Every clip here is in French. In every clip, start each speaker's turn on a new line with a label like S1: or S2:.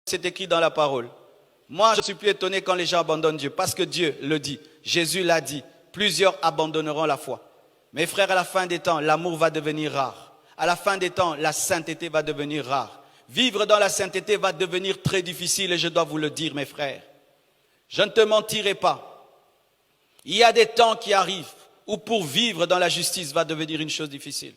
S1: c'est écrit dans la parole. Moi, je ne suis plus étonné quand les gens abandonnent Dieu, parce que Dieu le dit. Jésus l'a dit. Plusieurs abandonneront la foi. Mes frères, à la fin des temps, l'amour va devenir rare. À la fin des temps, la sainteté va devenir rare. Vivre dans la sainteté va devenir très difficile et je dois vous le dire, mes frères. Je ne te mentirai pas. Il y a des temps qui arrivent où pour vivre dans la justice va devenir une chose difficile.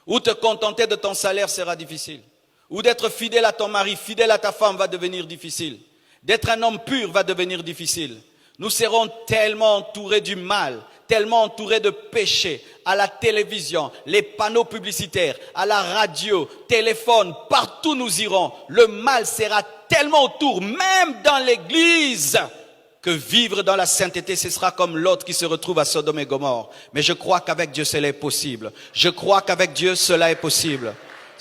S1: Où te contenter de ton salaire sera difficile. Ou d'être fidèle à ton mari, fidèle à ta femme va devenir difficile. D'être un homme pur va devenir difficile. Nous serons tellement entourés du mal, tellement entourés de péchés, à la télévision, les panneaux publicitaires, à la radio, téléphone, partout nous irons. Le mal sera tellement autour, même dans l'église, que vivre dans la sainteté, ce sera comme l'autre qui se retrouve à Sodome et Gomorrhe. Mais je crois qu'avec Dieu, cela est possible. Je crois qu'avec Dieu, cela est possible.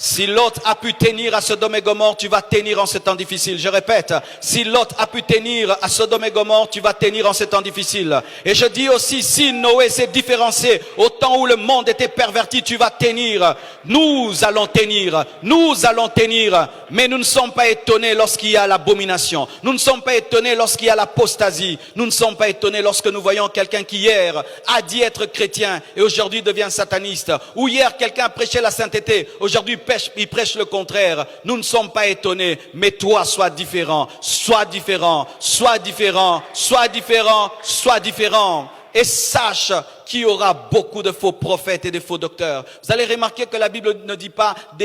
S1: Si l'autre a pu tenir à Sodome et Gomorrhe, tu vas tenir en ce temps difficile. Je répète, si l'autre a pu tenir à Sodome et Gomorrhe, tu vas tenir en ce temps difficile. Et je dis aussi, si Noé s'est différencié au temps où le monde était perverti, tu vas tenir. Nous allons tenir. Nous allons tenir. Mais nous ne sommes pas étonnés lorsqu'il y a l'abomination. Nous ne sommes pas étonnés lorsqu'il y a l'apostasie. Nous ne sommes pas étonnés lorsque nous voyons quelqu'un qui hier a dit être chrétien et aujourd'hui devient sataniste. Ou hier quelqu'un prêchait la sainteté, aujourd'hui il prêche le contraire. Nous ne sommes pas étonnés, mais toi sois différent, sois différent, sois différent, sois différent, sois différent. Et sache qu'il y aura beaucoup de faux prophètes et de faux docteurs. Vous allez remarquer que la Bible ne dit pas